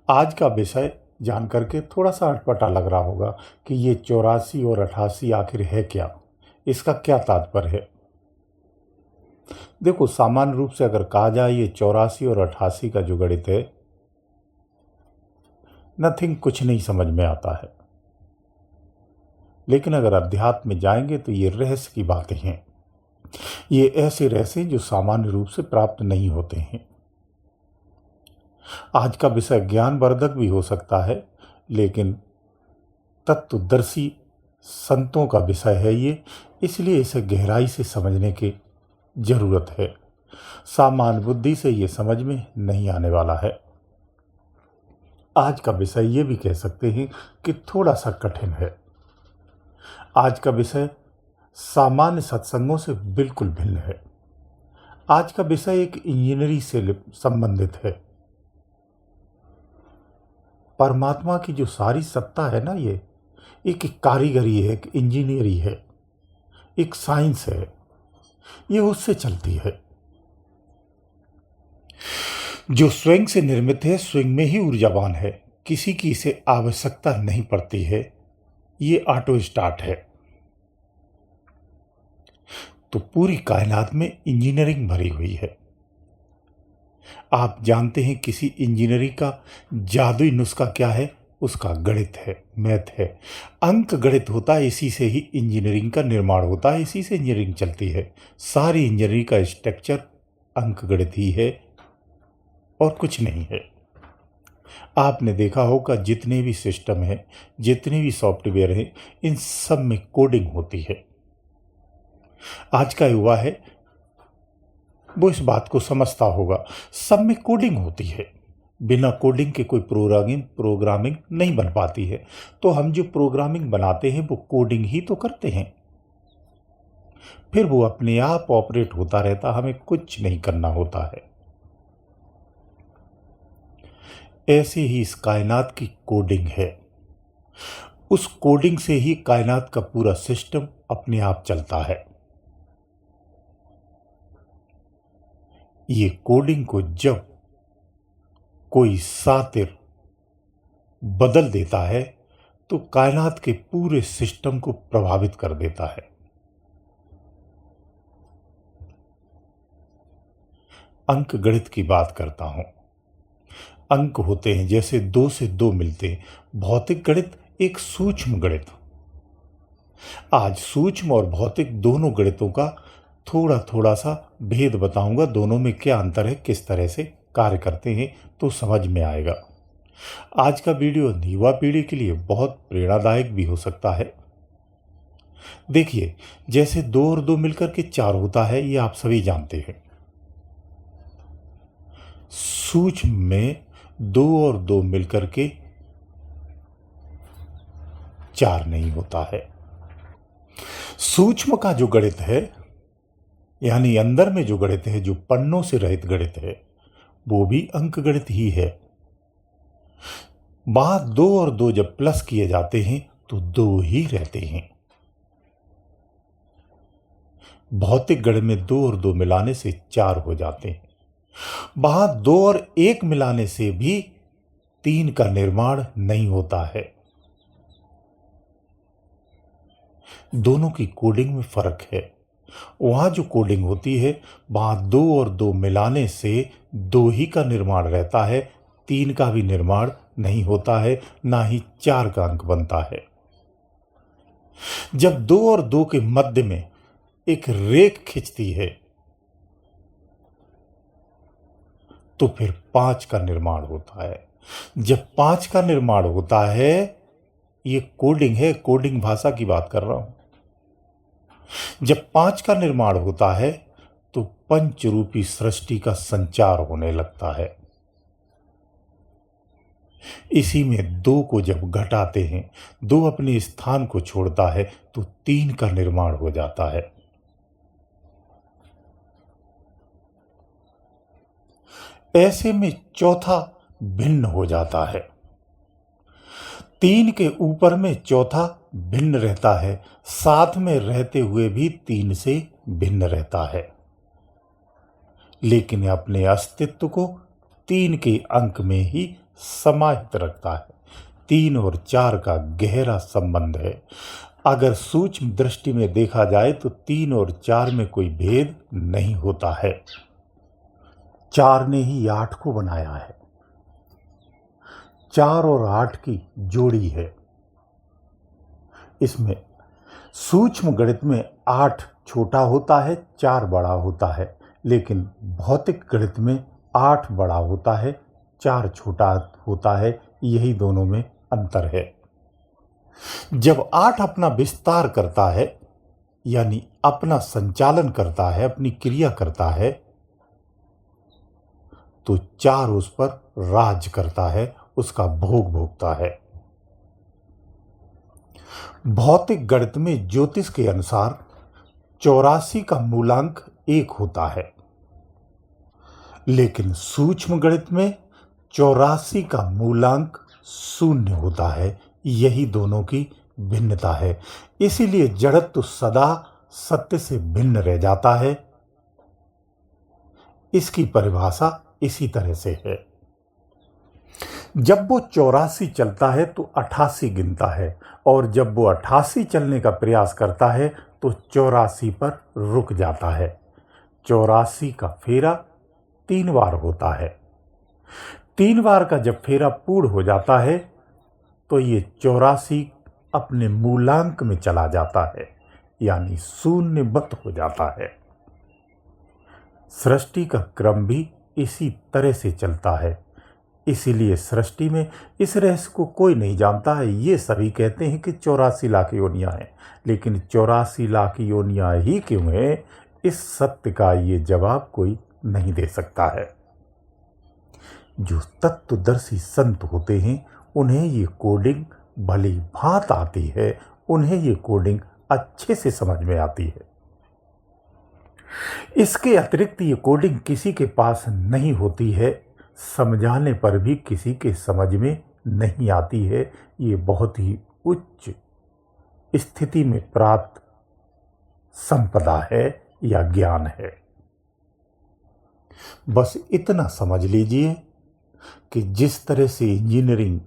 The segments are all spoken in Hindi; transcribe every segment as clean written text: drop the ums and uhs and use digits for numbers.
आज का विषय जान करके थोड़ा सा अटपटा लग रहा होगा कि ये 84 और 88 आखिर है क्या, इसका क्या तात्पर्य है। देखो, सामान्य रूप से अगर कहा जाए ये 84 और 88 का जो गणित है, नथिंग, कुछ नहीं समझ में आता है। लेकिन अगर अध्यात्म में जाएंगे तो ये रहस्य की बातें हैं। ये ऐसे रहस्य जो सामान्य रूप से प्राप्त नहीं होते हैं। आज का विषय ज्ञानवर्धक भी हो सकता है, लेकिन तत्वदर्शी संतों का विषय है ये, इसलिए इसे गहराई से समझने की जरूरत है। सामान्य बुद्धि से ये समझ में नहीं आने वाला है। आज का विषय ये भी कह सकते हैं कि थोड़ा सा कठिन है। आज का विषय सामान्य सत्संगों से बिल्कुल भिन्न है। आज का विषय एक इंजीनियरिंग से संबंधित है। परमात्मा की जो सारी सत्ता है ना, ये एक कारीगरी है, एक इंजीनियरिंग है, एक साइंस है, ये उससे चलती है। जो स्वयं से निर्मित है, स्वयं में ही ऊर्जावान है, किसी की इसे आवश्यकता नहीं पड़ती है, ये ऑटो स्टार्ट है। तो पूरी कायनात में इंजीनियरिंग भरी हुई है। आप जानते हैं किसी इंजीनियरिंग का जादुई नुस्खा क्या है? उसका गणित है, मैथ है, अंक गणित होता है। इसी से ही इंजीनियरिंग का निर्माण होता है, इसी से इंजीनियरिंग चलती है। सारी इंजीनियरिंग का स्ट्रक्चर अंक गणित ही है और कुछ नहीं है। आपने देखा होगा जितने भी सिस्टम हैं, जितने भी सॉफ्टवेयर हैं, इन सब में कोडिंग होती है। आज का युवा है वो इस बात को समझता होगा, सब में कोडिंग होती है। बिना कोडिंग के कोई प्रोग्रामिंग नहीं बन पाती है। तो हम जो प्रोग्रामिंग बनाते हैं वो कोडिंग ही तो करते हैं, फिर वो अपने आप ऑपरेट होता रहता, हमें कुछ नहीं करना होता है। ऐसे ही इस कायनात की कोडिंग है। उस कोडिंग से ही कायनात का पूरा सिस्टम अपने आप चलता है। ये कोडिंग को जब कोई शातिर बदल देता है तो कायनात के पूरे सिस्टम को प्रभावित कर देता है। अंक गणित की बात करता हूं। अंक होते हैं जैसे 2 से 2 मिलते हैं। भौतिक गणित एक सूक्ष्म गणित। आज सूक्ष्म और भौतिक दोनों गणितों का थोड़ा थोड़ा सा भेद बताऊंगा, दोनों में क्या अंतर है, किस तरह से कार्य करते हैं, तो समझ में आएगा। आज का वीडियो युवा पीढ़ी के लिए बहुत प्रेरणादायक भी हो सकता है। देखिए, जैसे 2 और 2 मिलकर के 4 होता है, ये आप सभी जानते हैं। सूक्ष्म में 2 और 2 मिलकर के 4 नहीं होता है। सूक्ष्म का जो गणित है, यानी अंदर में जो गणित है, जो पन्नों से रहित गणित है, वो भी अंक गणित ही है। वहां 2 और 2 जब प्लस किए जाते हैं तो 2 ही रहते हैं। भौतिक गणित में 2 और 2 मिलाने से 4 हो जाते हैं। वहां 2 और 1 मिलाने से भी 3 का निर्माण नहीं होता है। दोनों की कोडिंग में फर्क है। वहां जो कोडिंग होती है, वहां 2 और 2 मिलाने से 2 ही का निर्माण रहता है, 3 का भी निर्माण नहीं होता है, ना ही 4 का अंक बनता है। जब 2 और 2 के मध्य में एक रेख खिंचती है तो फिर 5 का निर्माण होता है। जब 5 का निर्माण होता है, ये कोडिंग है, कोडिंग भाषा की बात कर रहा हूं। जब 5 का निर्माण होता है तो पंचरूपी सृष्टि का संचार होने लगता है। इसी में 2 को जब घटाते हैं, 2 अपने स्थान को छोड़ता है तो 3 का निर्माण हो जाता है। ऐसे में चौथा भिन्न हो जाता है। 3 के ऊपर में चौथा भिन्न रहता है, साथ में रहते हुए भी 3 से भिन्न रहता है, लेकिन अपने अस्तित्व को 3 के अंक में ही समाहित रखता है। 3 और 4 का गहरा संबंध है। अगर सूक्ष्म दृष्टि में देखा जाए तो 3 और 4 में कोई भेद नहीं होता है। 4 ने ही 8 को बनाया है। 4 और 8 की जोड़ी है। इसमें सूक्ष्म गणित में 8 छोटा होता है, 4 बड़ा होता है, लेकिन भौतिक गणित में 8 बड़ा होता है, 4 छोटा होता है। यही दोनों में अंतर है। जब 8 अपना विस्तार करता है, यानी अपना संचालन करता है, अपनी क्रिया करता है, तो 4 उस पर राज करता है, उसका भोग भोगता है। भौतिक गणित में ज्योतिष के अनुसार 84 का मूलांक 1 होता है, लेकिन सूक्ष्म गणित में 84 का मूलांक 0 होता है। यही दोनों की भिन्नता है। इसीलिए जड़त्व सदा सत्य से भिन्न रह जाता है। इसकी परिभाषा इसी तरह से है। जब वो 84 चलता है तो 88 गिनता है, और जब वो 88 चलने का प्रयास करता है तो 84 पर रुक जाता है। 84 का फेरा 3 बार होता है। 3 बार का जब फेरा पूर्ण हो जाता है तो ये 84 अपने मूलांक में चला जाता है, यानी शून्यवत हो जाता है। सृष्टि का क्रम भी इसी तरह से चलता है। इसीलिए सृष्टि में इस रहस्य को कोई नहीं जानता है। ये सभी कहते हैं कि 84 लाख योनियां हैं, लेकिन 84 लाख योनियां ही क्यों हैं, इस सत्य का ये जवाब कोई नहीं दे सकता है। जो तत्वदर्शी संत होते हैं उन्हें ये कोडिंग भली भांत आती है, उन्हें ये कोडिंग अच्छे से समझ में आती है। इसके अतिरिक्त ये कोडिंग किसी के पास नहीं होती है, समझाने पर भी किसी के समझ में नहीं आती है। ये बहुत ही उच्च स्थिति में प्राप्त संपदा है या ज्ञान है। बस इतना समझ लीजिए कि जिस तरह से इंजीनियरिंग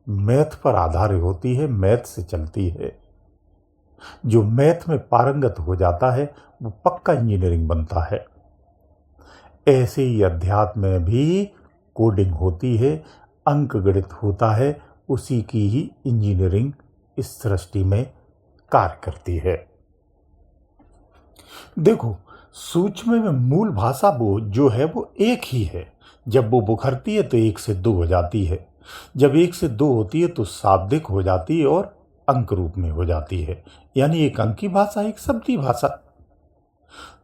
मैथ पर आधारित होती है, मैथ से चलती है, जो मैथ में पारंगत हो जाता है वो पक्का इंजीनियरिंग बनता है। ऐसे ही अध्यात्म में भी कोडिंग होती है, अंक गणित होता है, उसी की ही इंजीनियरिंग इस सृष्टि में कार्य करती है। देखो, सूक्ष्म में मूल भाषा वो जो है वो एक ही है। जब वो बुखरती है तो 1 से 2 हो जाती है, जब 1 से 2 होती है तो शाब्दिक हो जाती है और अंक रूप में हो जाती है, यानी एक अंकी भाषा, एक शब्दी भाषा।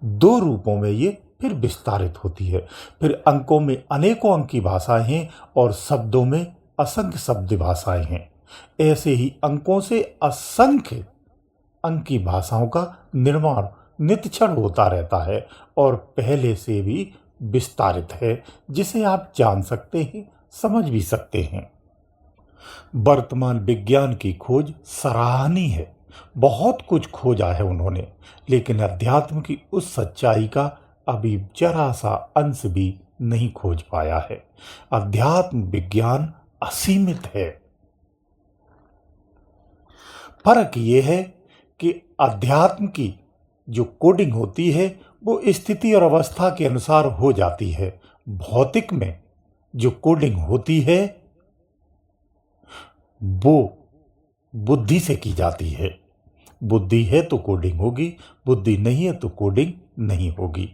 2 रूपों में ये फिर विस्तारित होती है। फिर अंकों में अनेकों अंकी भाषाएं हैं और शब्दों में असंख्य शब्द भाषाएं हैं। ऐसे ही अंकों से असंख्य अंकी भाषाओं का निर्माण नित्यक्षण होता रहता है और पहले से भी विस्तारित है, जिसे आप जान सकते हैं, समझ भी सकते हैं। वर्तमान विज्ञान की खोज सराहनीय है। बहुत कुछ खोजा है उन्होंने, लेकिन अध्यात्म की उस सच्चाई का अभी जरा सा अंश भी नहीं खोज पाया है। अध्यात्म विज्ञान असीमित है। फर्क ये है कि अध्यात्म की जो कोडिंग होती है वो स्थिति और अवस्था के अनुसार हो जाती है। भौतिक में जो कोडिंग होती है वो बुद्धि से की जाती है। बुद्धि है तो कोडिंग होगी, बुद्धि नहीं है तो कोडिंग नहीं होगी।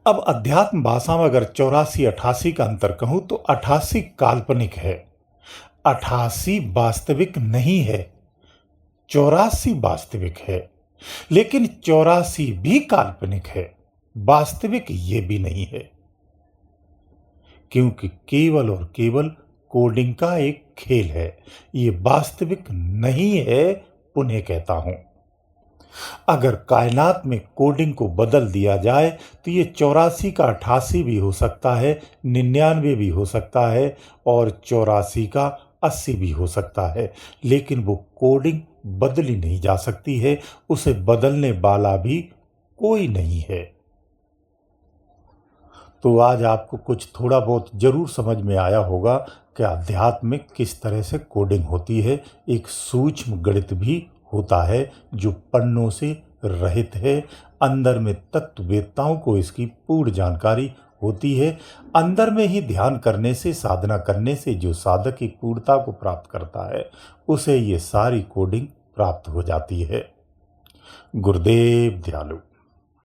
अब अध्यात्म भाषा में अगर 84-88 का अंतर कहूं तो 88 काल्पनिक है, 88 वास्तविक नहीं है, 84 वास्तविक है। लेकिन 84 भी काल्पनिक है, वास्तविक ये भी नहीं है, क्योंकि केवल और केवल कोडिंग का एक खेल है। ये वास्तविक नहीं है, पुनः कहता हूं। अगर कायनात में कोडिंग को बदल दिया जाए तो ये 84 का 88 भी हो सकता है, 99 भी हो सकता है और 84 का 80 भी हो सकता है, लेकिन वो कोडिंग बदली नहीं जा सकती है। उसे बदलने वाला भी कोई नहीं है। तो आज आपको कुछ थोड़ा बहुत जरूर समझ में आया होगा कि अध्यात्म में किस तरह से कोडिंग होती है। एक सूक्ष्म गणित भी होता है जो पन्नों से रहित है। अंदर में तत्ववेत्ताओं को इसकी पूर्ण जानकारी होती है। अंदर में ही ध्यान करने से, साधना करने से जो साधक की पूर्णता को प्राप्त करता है उसे ये सारी कोडिंग प्राप्त हो जाती है। गुरुदेव दयालु।